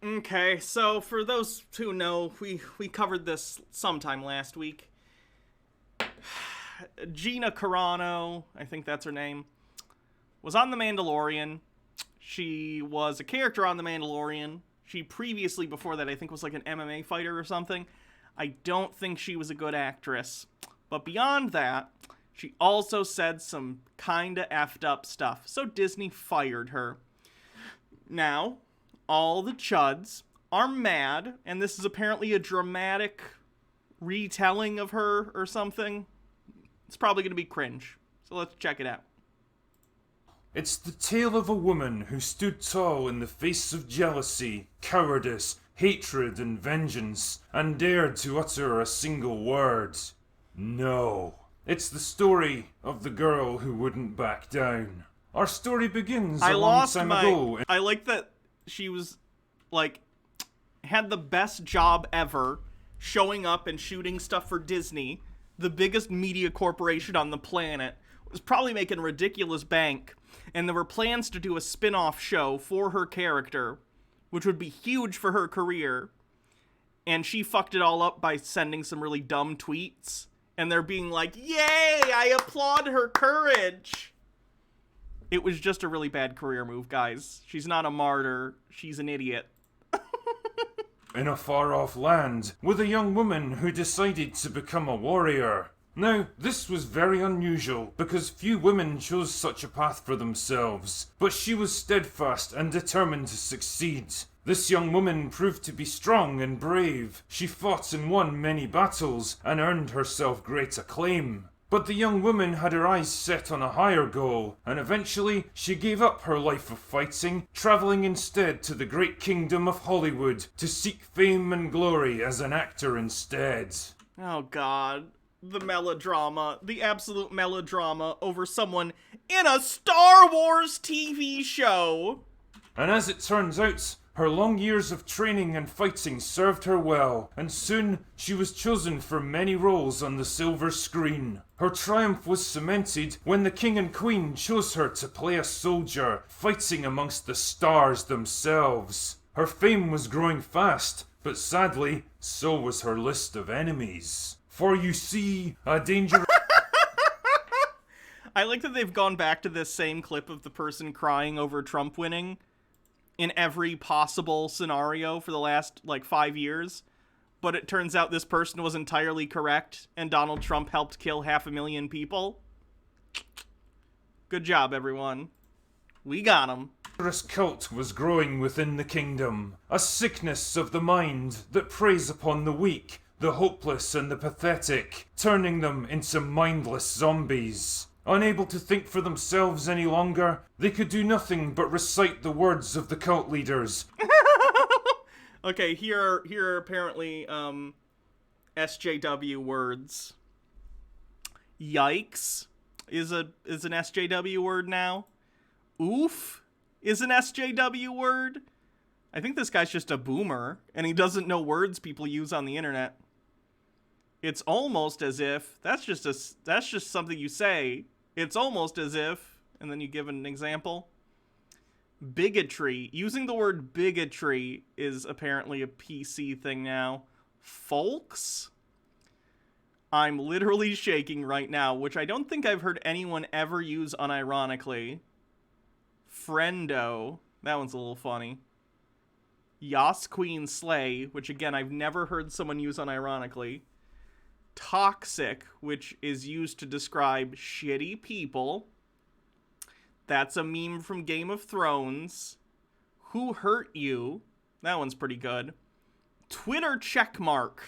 Okay, so for those who know, we covered this sometime last week. Gina Carano, I think that's her name, was on The Mandalorian. She was a character on The Mandalorian. She previously, before that, I think was like an MMA fighter or something. I don't think she was a good actress. But beyond that, she also said some kinda effed up stuff. So Disney fired her. Now, all the Chuds are mad, and this is apparently a dramatic retelling of her or something. It's probably going to be cringe. So let's check it out. It's the tale of a woman who stood tall in the face of jealousy, cowardice, hatred, and vengeance, and dared to utter a single word. No. It's the story of the girl who wouldn't back down. Our story begins a long time ago. I like that she was, like, had the best job ever showing up and shooting stuff for Disney, the biggest media corporation on the planet, was probably making ridiculous bank, and there were plans to do a spin-off show for her character, which would be huge for her career, and she fucked it all up by sending some really dumb tweets, and they're being like, yay, I applaud her courage! It was just a really bad career move, guys. She's not a martyr, she's an idiot. In a far-off land, with a young woman who decided to become a warrior. Now, this was very unusual, because few women chose such a path for themselves, but she was steadfast and determined to succeed. This young woman proved to be strong and brave. She fought and won many battles, and earned herself great acclaim. But the young woman had her eyes set on a higher goal, and eventually she gave up her life of fighting, travelling instead to the great kingdom of Hollywood to seek fame and glory as an actor instead. Oh god, the melodrama, the absolute melodrama over someone in a Star Wars TV show! And as it turns out, her long years of training and fighting served her well, and soon she was chosen for many roles on the silver screen. Her triumph was cemented when the king and queen chose her to play a soldier, fighting amongst the stars themselves. Her fame was growing fast, but sadly, so was her list of enemies. For you see, a dangerous... I like that they've gone back to this same clip of the person crying over Trump winning in every possible scenario for the last, 5 years. But it turns out this person was entirely correct, and Donald Trump helped kill 500,000 people. Good job, everyone. We got him. A cult was growing within the kingdom. A sickness of the mind that preys upon the weak, the hopeless, and the pathetic, turning them into mindless zombies. Unable to think for themselves any longer, they could do nothing but recite the words of the cult leaders. Okay, here are apparently SJW words. Yikes is an SJW word now. Oof is an SJW word. I think this guy's just a boomer, and he doesn't know words people use on the internet. It's almost as if that's just something you say. It's almost as if, and then you give an example. Bigotry. Using the word bigotry is apparently a PC thing now. Folks? I'm literally shaking right now, which I don't think I've heard anyone ever use unironically. Friendo. That one's a little funny. Yas Queen Slay, which again, I've never heard someone use unironically. Toxic, which is used to describe shitty people. That's a meme from Game of Thrones. Who hurt you? That one's pretty good. Twitter checkmark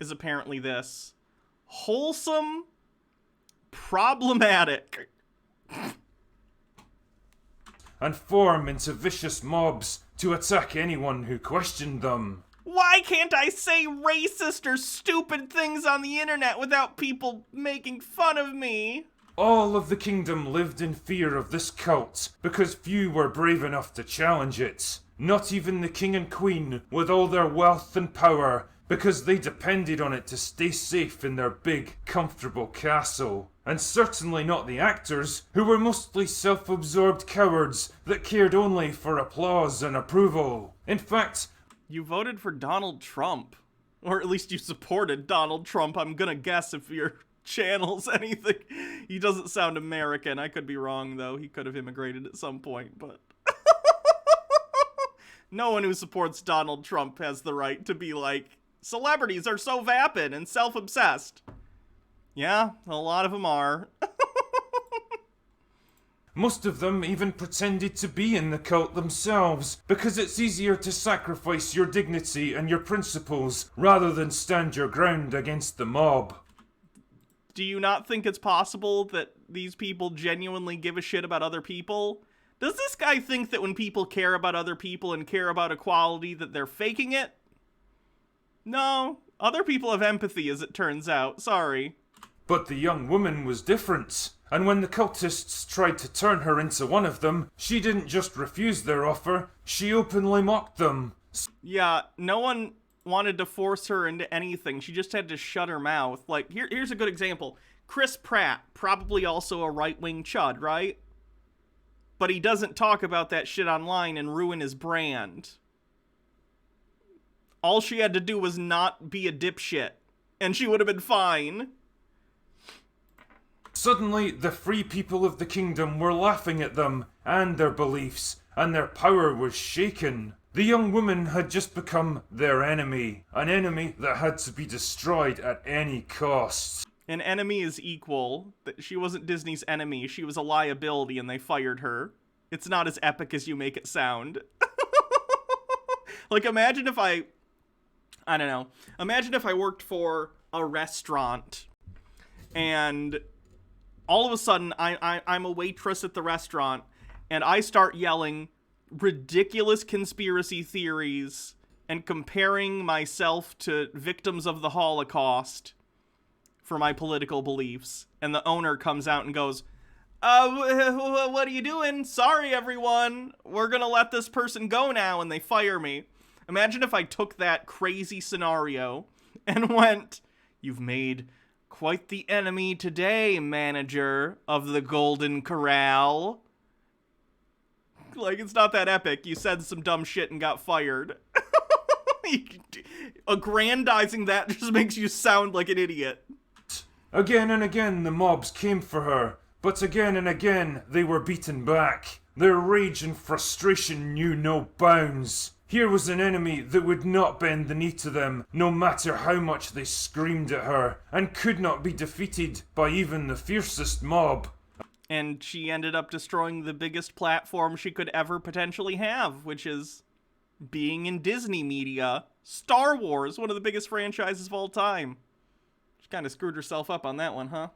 is apparently this. Wholesome, problematic. And form into vicious mobs to attack anyone who questioned them. Why can't I say racist or stupid things on the internet without people making fun of me? All of the kingdom lived in fear of this cult, because few were brave enough to challenge it. Not even the king and queen, with all their wealth and power, because they depended on it to stay safe in their big, comfortable castle. And certainly not the actors, who were mostly self-absorbed cowards that cared only for applause and approval. In fact, You voted for Donald Trump. Or at least you supported Donald Trump, I'm gonna guess, if your channel's anything. He doesn't sound American. I could be wrong, though. He could have immigrated at some point, but... No one who supports Donald Trump has the right to be like, celebrities are so vapid and self-obsessed. Yeah, a lot of them are. most of them even pretended to be in the cult themselves, because it's easier to sacrifice your dignity and your principles rather than stand your ground against the mob. Do you not think it's possible that these people genuinely give a shit about other people? Does this guy think that when people care about other people and care about equality that they're faking it? No, other people have empathy, as it turns out. Sorry. But the young woman was different, and when the cultists tried to turn her into one of them, she didn't just refuse their offer, she openly mocked them. Yeah, no one wanted to force her into anything. She just had to shut her mouth. Like, here's a good example. Chris Pratt, probably also a right-wing chud, right? But he doesn't talk about that shit online and ruin his brand. All she had to do was not be a dipshit, and she would have been fine. Suddenly, the free people of the kingdom were laughing at them and their beliefs, and their power was shaken. The young woman had just become their enemy, an enemy that had to be destroyed at any cost. An enemy is equal. She wasn't Disney's enemy, she was a liability and they fired her. It's not as epic as you make it sound. Like, imagine if I don't know. Imagine if I worked for a restaurant and all of a sudden I'm a waitress at the restaurant and I start yelling ridiculous conspiracy theories and comparing myself to victims of the Holocaust for my political beliefs. And the owner comes out and goes, what are you doing? Sorry, everyone. We're gonna let this person go now, and they fire me. Imagine if I took that crazy scenario and went, "You've made quite the enemy today, manager of the Golden Corral." Like, it's not that epic. You said some dumb shit and got fired. Aggrandizing that just makes you sound like an idiot. Again and again the mobs came for her, but again and again they were beaten back. Their rage and frustration knew no bounds. Here was an enemy that would not bend the knee to them, no matter how much they screamed at her, and could not be defeated by even the fiercest mob. And she ended up destroying the biggest platform she could ever potentially have, which is being in Disney media. Star Wars, one of the biggest franchises of all time. She kind of screwed herself up on that one, huh?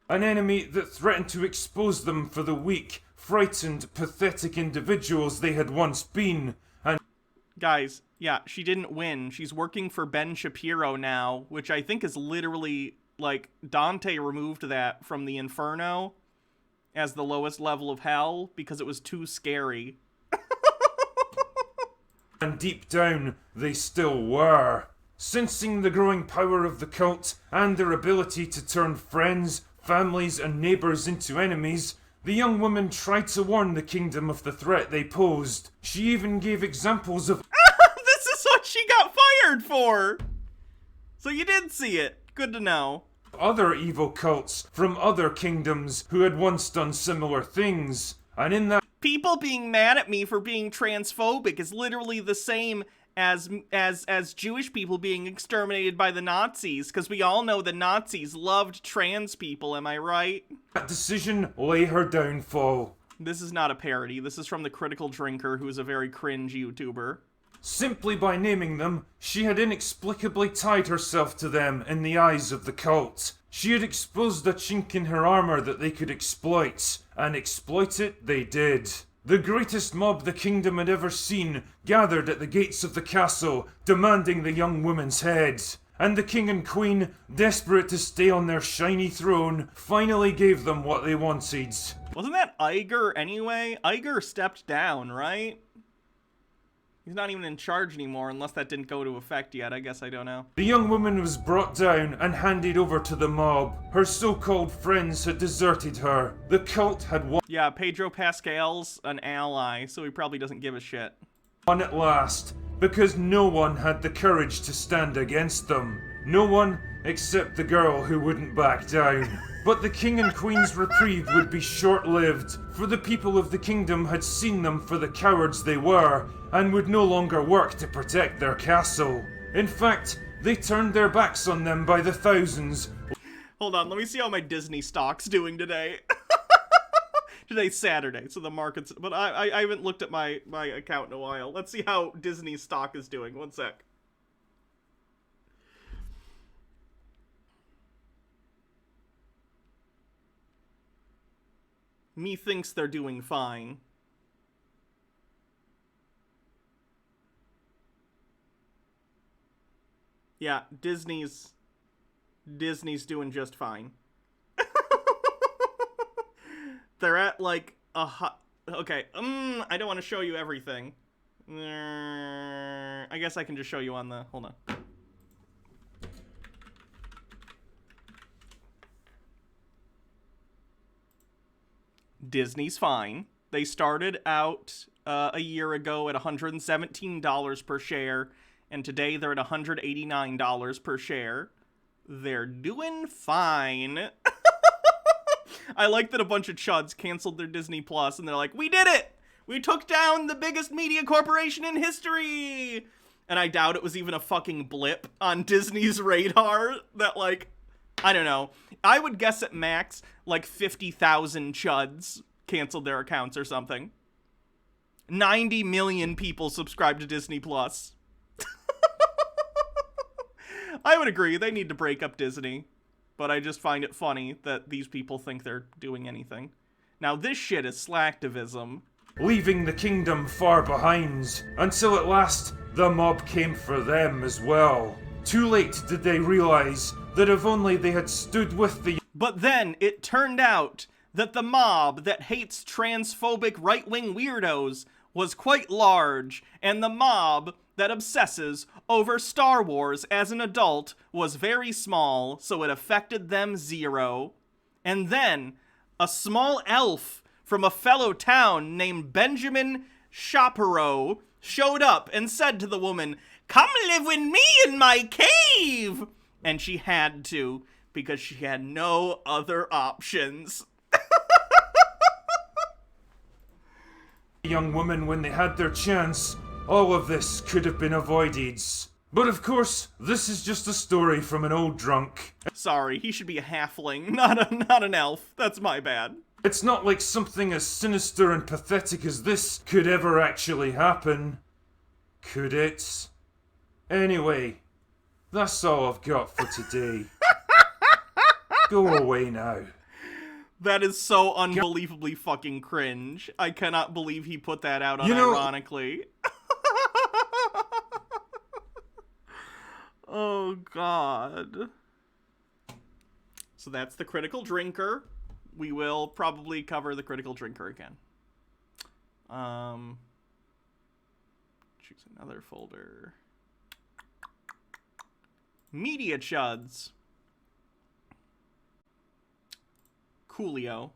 An enemy that threatened to expose them for the weak, frightened, pathetic individuals they had once been. And guys, yeah, she didn't win. She's working for Ben Shapiro now, which I think is literally, like, Dante removed that from the Inferno as the lowest level of hell because it was too scary. And deep down, they still were. Sensing the growing power of the cult and their ability to turn friends, families, and neighbors into enemies, the young woman tried to warn the kingdom of the threat they posed. She even gave examples of This is what she got fired for! So you did see it. Good to know. other evil cults from other kingdoms who had once done similar things. And in that People being mad at me for being transphobic is literally the same as Jewish people being exterminated by the Nazis, because we all know the Nazis loved trans people, am I right? decision lay her downfall. This is not a parody. This is from The Critical Drinker, who is a very cringe YouTuber. Simply by naming them, she had inexplicably tied herself to them in the eyes of the cult. She had exposed a chink in her armor that they could exploit, and exploit it they did. The greatest mob the kingdom had ever seen gathered at the gates of the castle, demanding the young woman's head. And the king and queen, desperate to stay on their shiny throne, finally gave them what they wanted. Wasn't that Iger anyway? Iger stepped down, right? He's not even in charge anymore, unless that didn't go to effect yet. I guess I don't know. The young woman was brought down and handed over to the mob. Her so-called friends had deserted her. The cult had Yeah, Pedro Pascal's an ally, so he probably doesn't give a shit. won at last, because no one had the courage to stand against them. No one except the girl who wouldn't back down. But the king and queen's reprieve would be short-lived, for the people of the kingdom had seen them for the cowards they were, and would no longer work to protect their castle. In fact, they turned their backs on them by the thousands. Hold on, let me see how my Disney stock's doing today. Today's Saturday, so the market's... But I haven't looked at my account in a while. Let's see how Disney's stock is doing. One sec. Me thinks they're doing fine. Yeah, Disney's doing just fine. They're at like a okay, I don't want to show you everything. I guess I can just show you on the, hold on. Disney's fine. They started out a year ago at $117 per share, and today they're at $189 per share. They're doing fine. I like that a bunch of chuds canceled their Disney Plus, and they're like, we did it! We took down the biggest media corporation in history! And I doubt it was even a fucking blip on Disney's radar that, like, I don't know. I would guess at max, like 50,000 chuds canceled their accounts or something. 90 million people subscribe to Disney Plus. I would agree, they need to break up Disney. But I just find it funny that these people think they're doing anything. Now this shit is Slactivism. Leaving the kingdom far behind, until at last the mob came for them as well. Too late did they realize that if only they had stood with the... But then it turned out that the mob that hates transphobic right-wing weirdos was quite large, and the mob that obsesses over Star Wars as an adult was very small, so it affected them zero. And then a small elf from a fellow town named Benjamin Shapiro showed up and said to the woman, "Come live with me in my cave!" And she had to, because she had no other options. young woman when they had their chance. All of this could have been avoided. But of course, this is just a story from an old drunk. Sorry, he should be a halfling, not an elf. That's my bad. It's not like something as sinister and pathetic as this could ever actually happen. Could it? Anyway, that's all I've got for today. Go away now. That is so unbelievably fucking cringe. I cannot believe he put that out unironically. Oh, God. So that's the critical drinker. We will probably cover the critical drinker again. Choose another folder. Media chuds. Coolio.